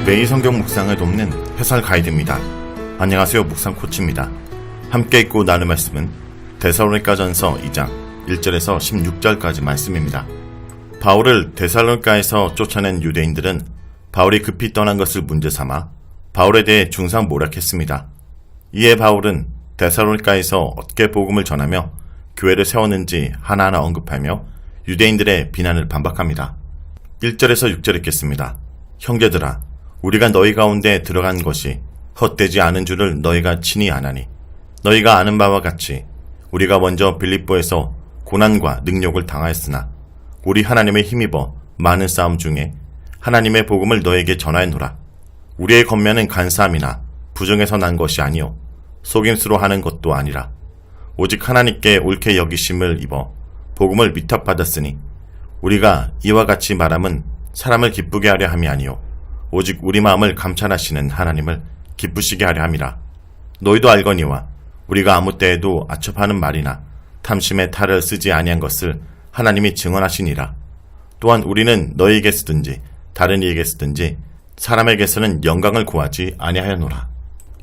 매일 성경 묵상을 돕는 해설 가이드입니다. 안녕하세요. 묵상 코치입니다. 함께 읽고 나눌 말씀은 데살로니가전서 2장 1절에서 16절까지 말씀입니다. 바울을 데살로니가에서 쫓아낸 유대인들은 바울이 급히 떠난 것을 문제 삼아 바울에 대해 중상모략했습니다. 이에 바울은 데살로니가에서 어떻게 복음을 전하며 교회를 세웠는지 하나하나 언급하며 유대인들의 비난을 반박합니다. 1절에서 6절 읽겠습니다. 형제들아, 우리가 너희 가운데 들어간 것이 헛되지 않은 줄을 너희가 친히 아나니, 너희가 아는 바와 같이 우리가 먼저 빌립보에서 고난과 능욕을 당하였으나 우리 하나님의 힘입어 많은 싸움 중에 하나님의 복음을 너에게 전하였노라. 우리의 겉면은 간사함이나 부정에서 난 것이 아니요 속임수로 하는 것도 아니라 오직 하나님께 옳게 여기심을 입어 복음을 위탁받았으니, 우리가 이와 같이 말함은 사람을 기쁘게 하려 함이 아니요 오직 우리 마음을 감찰하시는 하나님을 기쁘시게 하려 함이라. 너희도 알거니와 우리가 아무 때에도 아첩하는 말이나 탐심의 탈을 쓰지 아니한 것을 하나님이 증언하시니라. 또한 우리는 너희에게 쓰든지 다른 이에게 쓰든지 사람에게서는 영광을 구하지 아니하였노라.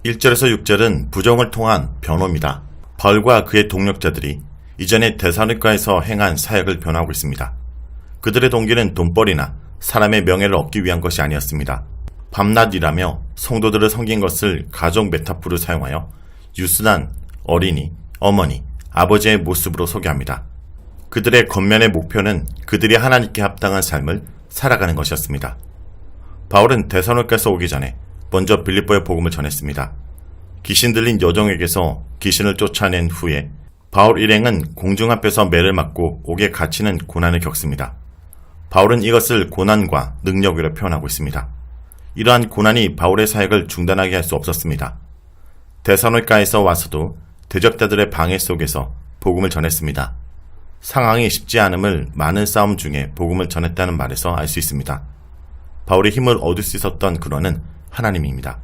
1절에서 6절은 부정을 통한 변호입니다. 바울과 그의 동력자들이 이전에 데살로니가에서 행한 사역을 변호하고 있습니다. 그들의 동기는 돈벌이나 사람의 명예를 얻기 위한 것이 아니었습니다. 밤낮이라며 성도들을 섬긴 것을 가족 메타포를 사용하여 유순한 어린이, 어머니, 아버지의 모습으로 소개합니다. 그들의 겉면의 목표는 그들이 하나님께 합당한 삶을 살아가는 것이었습니다. 바울은 데살로니가에서 오기 전에 먼저 빌립보의 복음을 전했습니다. 귀신 들린 여종에게서 귀신을 쫓아낸 후에 바울 일행은 공중 앞에서 매를 맞고 옥에 갇히는 고난을 겪습니다. 바울은 이것을 고난과 능력으로 표현하고 있습니다. 이러한 고난이 바울의 사역을 중단하게 할 수 없었습니다. 데살로니가에서 와서도 대적자들의 방해 속에서 복음을 전했습니다. 상황이 쉽지 않음을 많은 싸움 중에 복음을 전했다는 말에서 알 수 있습니다. 바울의 힘을 얻을 수 있었던 근원은 하나님입니다.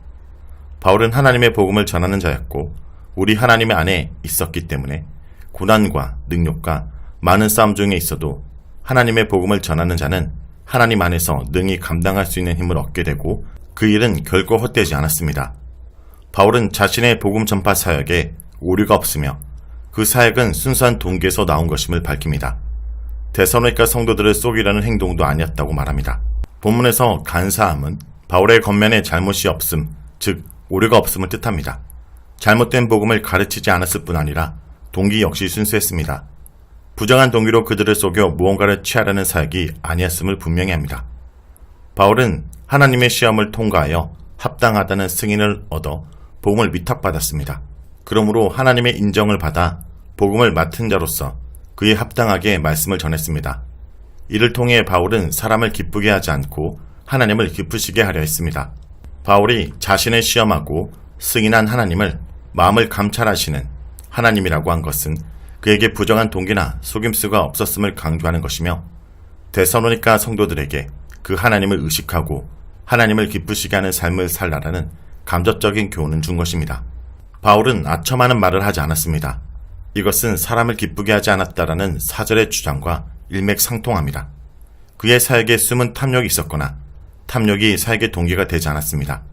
바울은 하나님의 복음을 전하는 자였고 우리 하나님의 안에 있었기 때문에 고난과 능력과 많은 싸움 중에 있어도 하나님의 복음을 전하는 자는 하나님 안에서 능히 감당할 수 있는 힘을 얻게 되고 그 일은 결코 헛되지 않았습니다. 바울은 자신의 복음 전파 사역에 오류가 없으며 그 사역은 순수한 동기에서 나온 것임을 밝힙니다. 데살로니가 성도들을 속이려는 행동도 아니었다고 말합니다. 본문에서 간사함은 바울의 겉면에 잘못이 없음, 즉 오류가 없음을 뜻합니다. 잘못된 복음을 가르치지 않았을 뿐 아니라 동기 역시 순수했습니다. 부정한 동기로 그들을 속여 무언가를 취하려는 사역이 아니었음을 분명히 합니다. 바울은 하나님의 시험을 통과하여 합당하다는 승인을 얻어 복음을 위탁받았습니다. 그러므로 하나님의 인정을 받아 복음을 맡은 자로서 그에 합당하게 말씀을 전했습니다. 이를 통해 바울은 사람을 기쁘게 하지 않고 하나님을 기쁘시게 하려 했습니다. 바울이 자신을 시험하고 승인한 하나님을 마음을 감찰하시는 하나님이라고 한 것은 그에게 부정한 동기나 속임수가 없었음을 강조하는 것이며 데살로니가 성도들에게 그 하나님을 의식하고 하나님을 기쁘시게 하는 삶을 살라라는 감접적인 교훈을 준 것입니다. 바울은 아첨하는 말을 하지 않았습니다. 이것은 사람을 기쁘게 하지 않았다라는 사절의 주장과 일맥상통합니다. 그의 사역에 숨은 탐욕이 있었거나 탐욕이 사역의 동기가 되지 않았습니다.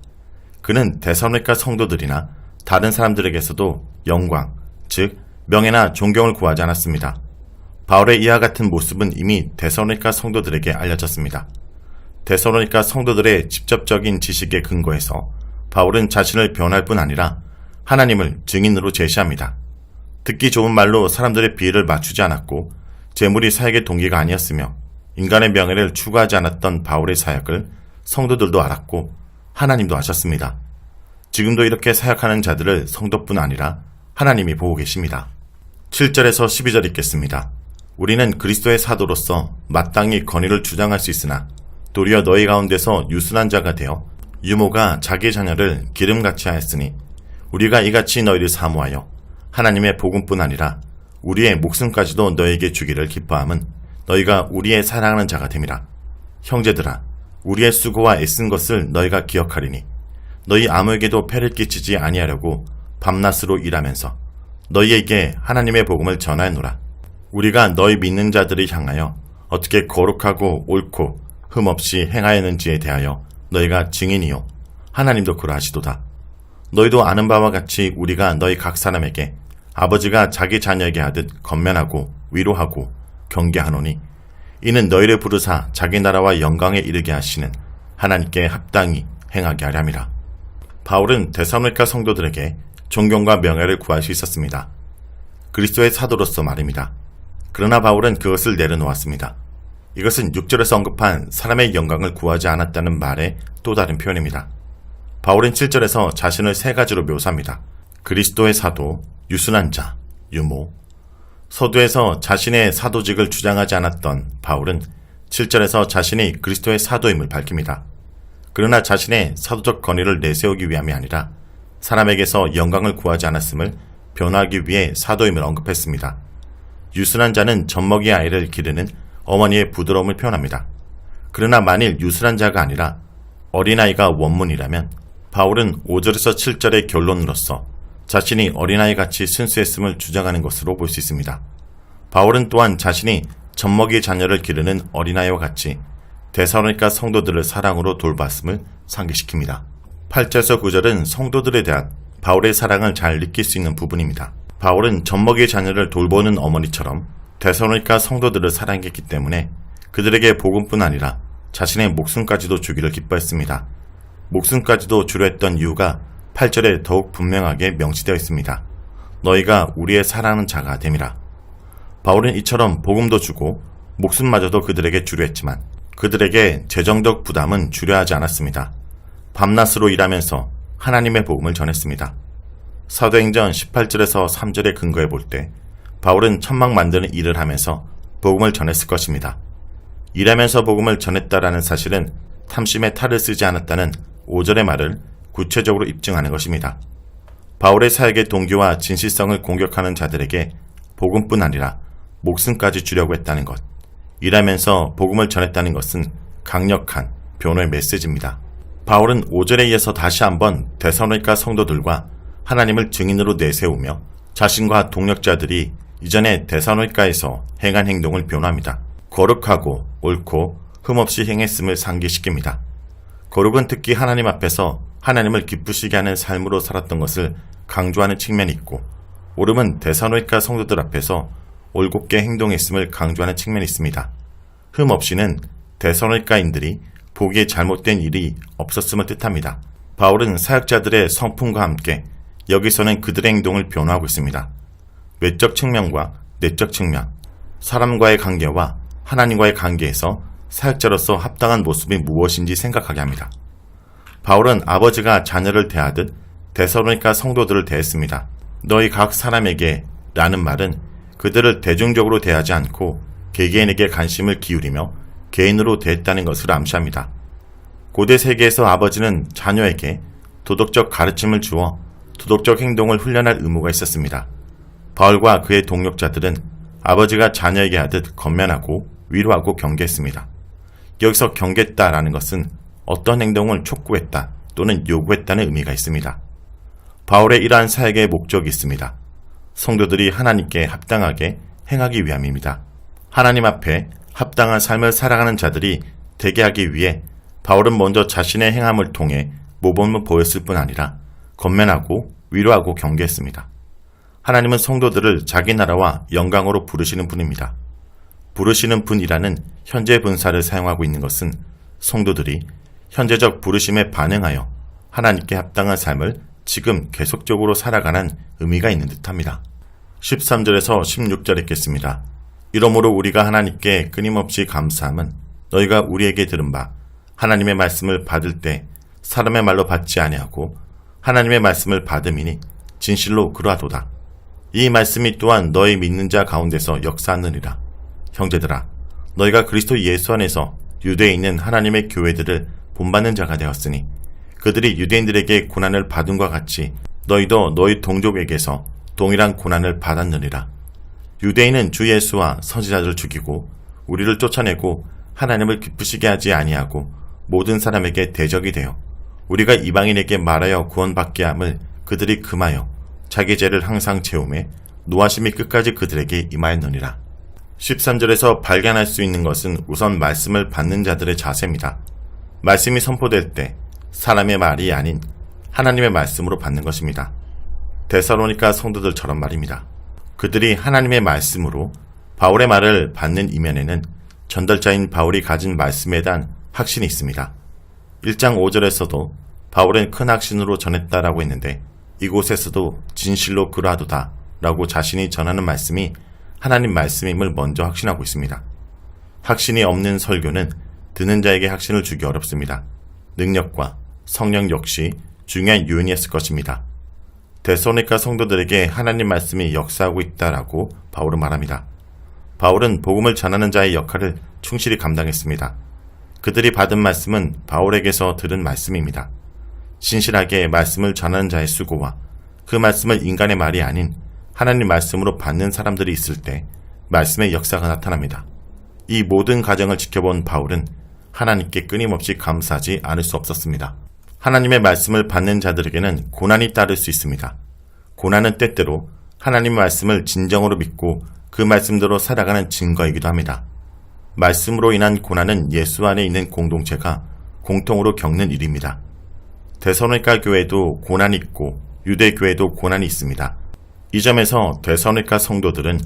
그는 데살로니가 성도들이나 다른 사람들에게서도 영광, 즉 명예나 존경을 구하지 않았습니다. 바울의 이와 같은 모습은 이미 데살로니가 성도들에게 알려졌습니다. 데살로니가 성도들의 직접적인 지식에 근거해서 바울은 자신을 변할 뿐 아니라 하나님을 증인으로 제시합니다. 듣기 좋은 말로 사람들의 비위를 맞추지 않았고 재물이 사역의 동기가 아니었으며 인간의 명예를 추구하지 않았던 바울의 사역을 성도들도 알았고 하나님도 아셨습니다. 지금도 이렇게 사역하는 자들을 성도뿐 아니라 하나님이 보고 계십니다. 7절에서 12절 읽겠습니다. 우리는 그리스도의 사도로서 마땅히 권위를 주장할 수 있으나 도리어 너희 가운데서 유순한 자가 되어 유모가 자기 자녀를 기름같이 하였으니 우리가 이같이 너희를 사모하여 하나님의 복음뿐 아니라 우리의 목숨까지도 너희에게 주기를 기뻐함은 너희가 우리의 사랑하는 자가 됨이라. 형제들아, 우리의 수고와 애쓴 것을 너희가 기억하리니 너희 아무에게도 폐를 끼치지 아니하려고 밤낮으로 일하면서 너희에게 하나님의 복음을 전하였노라. 우리가 너희 믿는 자들을 향하여 어떻게 거룩하고 옳고 흠없이 행하였는지에 대하여 너희가 증인이요 하나님도 그러하시도다. 너희도 아는 바와 같이 우리가 너희 각 사람에게 아버지가 자기 자녀에게 하듯 건면하고 위로하고 경계하노니 이는 너희를 부르사 자기 나라와 영광에 이르게 하시는 하나님께 합당히 행하게 하려 함이라. 바울은 데살로니가 성도들에게 존경과 명예를 구할 수 있었습니다. 그리스도의 사도로서 말입니다. 그러나 바울은 그것을 내려놓았습니다. 이것은 6절에서 언급한 사람의 영광을 구하지 않았다는 말의 또 다른 표현입니다. 바울은 7절에서 자신을 세 가지로 묘사합니다. 그리스도의 사도, 유순한 자, 유모. 서두에서 자신의 사도직을 주장하지 않았던 바울은 7절에서 자신이 그리스도의 사도임을 밝힙니다. 그러나 자신의 사도적 권위를 내세우기 위함이 아니라 사람에게서 영광을 구하지 않았음을 변호하기 위해 사도임을 언급했습니다. 유순한 자는 젖먹이 아이를 기르는 어머니의 부드러움을 표현합니다. 그러나 만일 유순한 자가 아니라 어린아이가 원문이라면 바울은 5절에서 7절의 결론으로서 자신이 어린아이같이 순수했음을 주장하는 것으로 볼 수 있습니다. 바울은 또한 자신이 젖먹이 자녀를 기르는 어린아이와 같이 데살로니가 성도들을 사랑으로 돌봤음을 상기시킵니다. 8절에서 9절은 성도들에 대한 바울의 사랑을 잘 느낄 수 있는 부분입니다. 바울은 젖먹이 자녀를 돌보는 어머니처럼 데살로니가 성도들을 사랑했기 때문에 그들에게 복음뿐 아니라 자신의 목숨까지도 주기를 기뻐했습니다. 목숨까지도 주려 했던 이유가 8절에 더욱 분명하게 명시되어 있습니다. 너희가 우리의 사랑하는 자가 됨이라. 바울은 이처럼 복음도 주고 목숨마저도 그들에게 주려 했지만 그들에게 재정적 부담은 주려 하지 않았습니다. 밤낮으로 일하면서 하나님의 복음을 전했습니다. 사도행전 18절에서 3절에 근거해 볼 때 바울은 천막 만드는 일을 하면서 복음을 전했을 것입니다. 일하면서 복음을 전했다라는 사실은 탐심에 탈을 쓰지 않았다는 5절의 말을 구체적으로 입증하는 것입니다. 바울의 사역의 동기와 진실성을 공격하는 자들에게 복음뿐 아니라 목숨까지 주려고 했다는 것, 일하면서 복음을 전했다는 것은 강력한 변호의 메시지입니다. 바울은 5절에 이어서 다시 한번 데살로니가 성도들과 하나님을 증인으로 내세우며 자신과 동력자들이 이전에 데살로니가에서 행한 행동을 변호합니다. 거룩하고 옳고 흠없이 행했음을 상기시킵니다. 거룩은 특히 하나님 앞에서 하나님을 기쁘시게 하는 삶으로 살았던 것을 강조하는 측면이 있고, 옳음은 데살로니가 성도들 앞에서 올곧게 행동했음을 강조하는 측면이 있습니다. 흠없이는 데살로니가인들이 보기에 잘못된 일이 없었음을 뜻합니다. 바울은 사역자들의 성품과 함께 여기서는 그들의 행동을 변호하고 있습니다. 외적 측면과 내적 측면, 사람과의 관계와 하나님과의 관계에서 사역자로서 합당한 모습이 무엇인지 생각하게 합니다. 바울은 아버지가 자녀를 대하듯 데살로니가 성도들을 대했습니다. 너희 각 사람에게 라는 말은 그들을 대중적으로 대하지 않고 개개인에게 관심을 기울이며 개인으로 대했다는 것을 암시합니다. 고대 세계에서 아버지는 자녀에게 도덕적 가르침을 주어 도덕적 행동을 훈련할 의무가 있었습니다. 바울과 그의 동력자들은 아버지가 자녀에게 하듯 건면하고 위로하고 경계했습니다. 여기서 경계했다라는 것은 어떤 행동을 촉구했다 또는 요구했다는 의미가 있습니다. 바울의 이러한 사역의 목적이 있습니다. 성도들이 하나님께 합당하게 행하기 위함입니다. 하나님 앞에 합당한 삶을 살아가는 자들이 되게 하기 위해 바울은 먼저 자신의 행함을 통해 모범을 보였을 뿐 아니라 건면하고 위로하고 경계했습니다. 하나님은 성도들을 자기 나라와 영광으로 부르시는 분입니다. 부르시는 분이라는 현재 분사를 사용하고 있는 것은 성도들이 현재적 부르심에 반응하여 하나님께 합당한 삶을 지금 계속적으로 살아가는 의미가 있는 듯합니다. 13절에서 16절 읽겠습니다. 이러므로 우리가 하나님께 끊임없이 감사함은 너희가 우리에게 들은 바 하나님의 말씀을 받을 때 사람의 말로 받지 아니하고 하나님의 말씀을 받음이니 진실로 그러하도다. 이 말씀이 또한 너희 믿는 자 가운데서 역사하느니라. 형제들아, 너희가 그리스도 예수 안에서 유대에 있는 하나님의 교회들을 본받는 자가 되었으니 그들이 유대인들에게 고난을 받음과 같이 너희도 너희 동족에게서 동일한 고난을 받았느니라. 유대인은 주 예수와 선지자들을 죽이고 우리를 쫓아내고 하나님을 기쁘시게 하지 아니하고 모든 사람에게 대적이 되어 우리가 이방인에게 말하여 구원받게 함을 그들이 금하여 자기 죄를 항상 채우매 노하심이 끝까지 그들에게 임하였느니라. 13절에서 발견할 수 있는 것은 우선 말씀을 받는 자들의 자세입니다. 말씀이 선포될 때 사람의 말이 아닌 하나님의 말씀으로 받는 것입니다. 데살로니가 성도들처럼 말입니다. 그들이 하나님의 말씀으로 바울의 말을 받는 이면에는 전달자인 바울이 가진 말씀에 대한 확신이 있습니다. 1장 5절에서도 바울은 큰 확신으로 전했다라고 했는데 이곳에서도 진실로 그러하도다 라고 자신이 전하는 말씀이 하나님 말씀임을 먼저 확신하고 있습니다. 확신이 없는 설교는 듣는 자에게 확신을 주기 어렵습니다. 능력과 성령 역시 중요한 요인이었을 것입니다. 데살로니가 성도들에게 하나님 말씀이 역사하고 있다라고 바울은 말합니다. 바울은 복음을 전하는 자의 역할을 충실히 감당했습니다. 그들이 받은 말씀은 바울에게서 들은 말씀입니다. 신실하게 말씀을 전하는 자의 수고와 그 말씀을 인간의 말이 아닌 하나님 말씀으로 받는 사람들이 있을 때 말씀의 역사가 나타납니다. 이 모든 과정을 지켜본 바울은 하나님께 끊임없이 감사하지 않을 수 없었습니다. 하나님의 말씀을 받는 자들에게는 고난이 따를 수 있습니다. 고난은 때때로 하나님 말씀을 진정으로 믿고 그 말씀대로 살아가는 증거이기도 합니다. 말씀으로 인한 고난은 예수 안에 있는 공동체가 공통으로 겪는 일입니다. 데살로니가 교회도 고난이 있고 유대 교회도 고난이 있습니다. 이 점에서 데살로니가 성도들은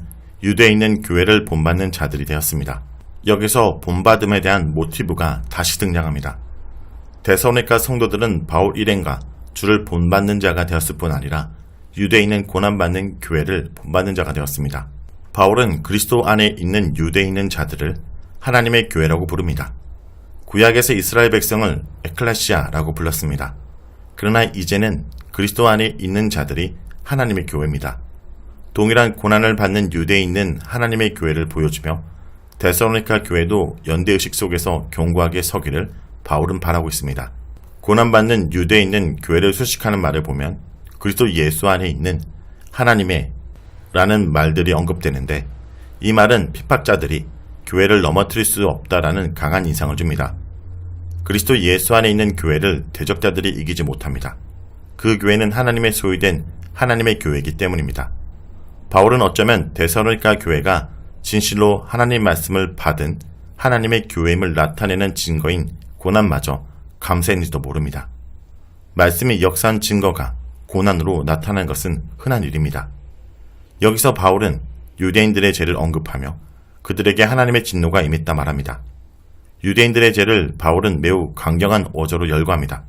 유대에 있는 교회를 본받는 자들이 되었습니다. 여기서 본받음에 대한 모티브가 다시 등장합니다. 데살로니가 성도들은 바울 일행과 주를 본받는 자가 되었을 뿐 아니라 유대에 있는 고난받는 교회를 본받는 자가 되었습니다. 바울은 그리스도 안에 있는 유대에 있는 자들을 하나님의 교회라고 부릅니다. 구약에서 이스라엘 백성을 에클레시아라고 불렀습니다. 그러나 이제는 그리스도 안에 있는 자들이 하나님의 교회입니다. 동일한 고난을 받는 유대에 있는 하나님의 교회를 보여주며 데살로니가 교회도 연대의식 속에서 견고하게 서기를 바울은 바라고 있습니다. 고난받는 유대에 있는 교회를 수식하는 말을 보면 그리스도 예수 안에 있는 하나님의 라는 말들이 언급되는데 이 말은 핍박자들이 교회를 넘어뜨릴 수 없다라는 강한 인상을 줍니다. 그리스도 예수 안에 있는 교회를 대적자들이 이기지 못합니다. 그 교회는 하나님의 소유된 하나님의 교회이기 때문입니다. 바울은 어쩌면 데살로니가 교회가 진실로 하나님 말씀을 받은 하나님의 교회임을 나타내는 증거인 고난마저 감사했는지도 모릅니다. 말씀이 역사한 증거가 고난으로 나타난 것은 흔한 일입니다. 여기서 바울은 유대인들의 죄를 언급하며 그들에게 하나님의 진노가 임했다 말합니다. 유대인들의 죄를 바울은 매우 강경한 어조로 열거합니다.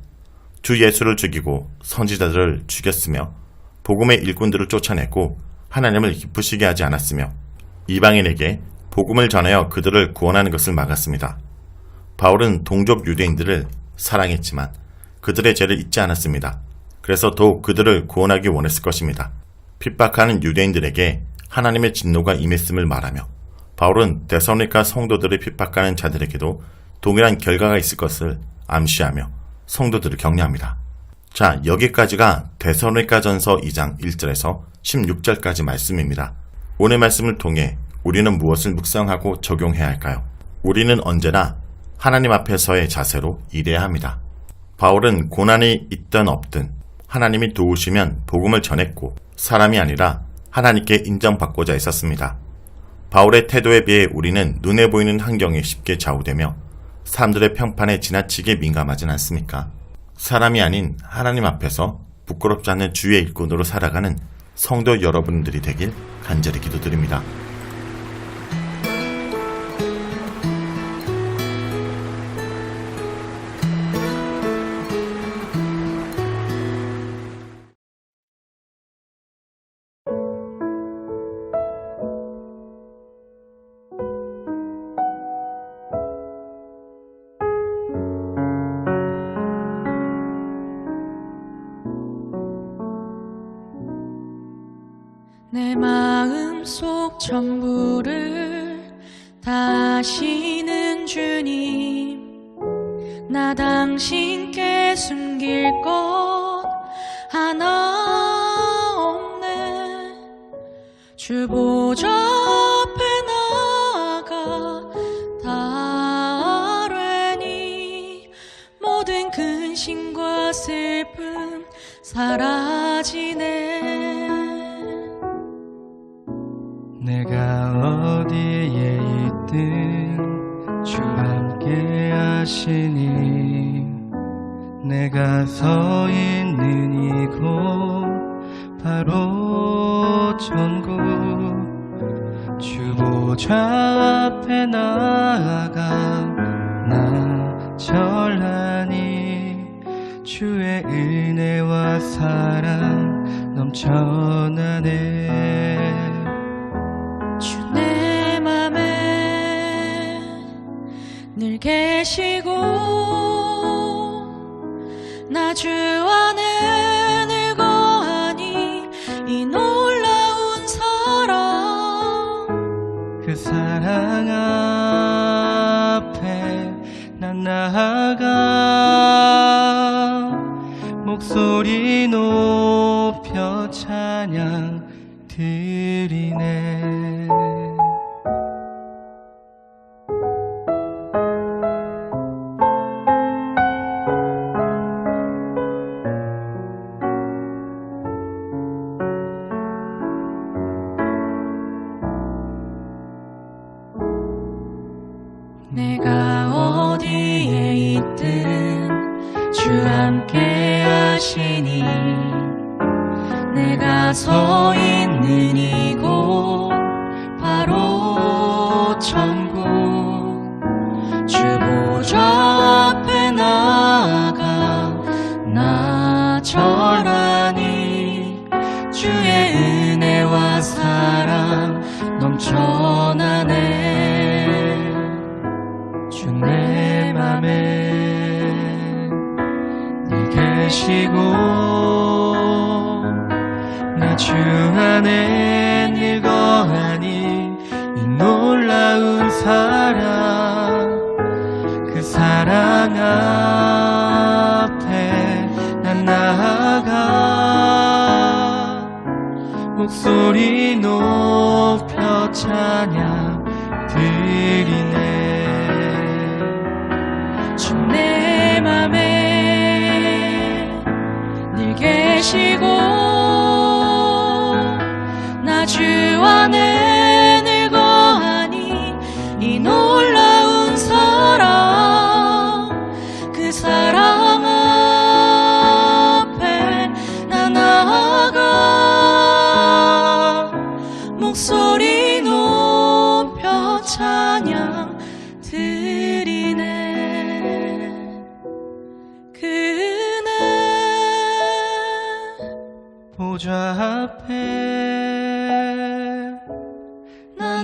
주 예수를 죽이고 선지자들을 죽였으며 복음의 일꾼들을 쫓아내고 하나님을 기쁘시게 하지 않았으며 이방인에게 복음을 전하여 그들을 구원하는 것을 막았습니다. 바울은 동족 유대인들을 사랑했지만 그들의 죄를 잊지 않았습니다. 그래서 더욱 그들을 구원하기 원했을 것입니다. 핍박하는 유대인들에게 하나님의 진노가 임했음을 말하며 바울은 데살로니가 성도들을 핍박하는 자들에게도 동일한 결과가 있을 것을 암시하며 성도들을 격려합니다. 자, 여기까지가 데살로니가전서 2장 1절에서 16절까지 말씀입니다. 오늘 말씀을 통해 우리는 무엇을 묵상하고 적용해야 할까요? 우리는 언제나 하나님 앞에서의 자세로 일해야 합니다. 바울은 고난이 있든 없든 하나님이 도우시면 복음을 전했고 사람이 아니라 하나님께 인정받고자 했었습니다. 바울의 태도에 비해 우리는 눈에 보이는 환경에 쉽게 좌우되며 사람들의 평판에 지나치게 민감하진 않습니까? 사람이 아닌 하나님 앞에서 부끄럽지 않는 주의 일꾼으로 살아가는 성도 여러분들이 되길 간절히 기도드립니다. 내 마음속 전부를 다시는 주님, 나 당신께 숨길 것 하나 없네. 주 보좌 앞에 나아가 다뢰니 모든 근심과 슬픔 사라지네. 내가 어디에 있든 주 함께 하시니 내가 서 있는 이곳 바로 천국 주 보좌 앞에 나아가 나 절하니 주의 은혜와 사랑 넘쳐나네 주 내 맘에 늘 계시고 나 주 안에 늘 거하니 이 놀라운 사랑 그 사랑 앞에 난 나아가 목소리 높여 찬양 드리네 내가 어디에 있든 주 함께 하시니 내가 서 있는 이곳 바로 천국 주 보좌 앞에 나아가 나 절하니 주의 은혜와 사랑 넘쳐나네 주 내 맘에 늘 계시고 나 주 안에 늘 거하니 이 놀라운 사랑 그 사랑 앞에 난 나아가 목소리 높여 찬양 드리네 주 내 맘에 늘 계시고 나 주 안에 늘 거하니 이 놀라운 사랑 그 사랑 앞에 나 나아가 목소리 높여 찬양 드리네 그네 보좌 앞에 나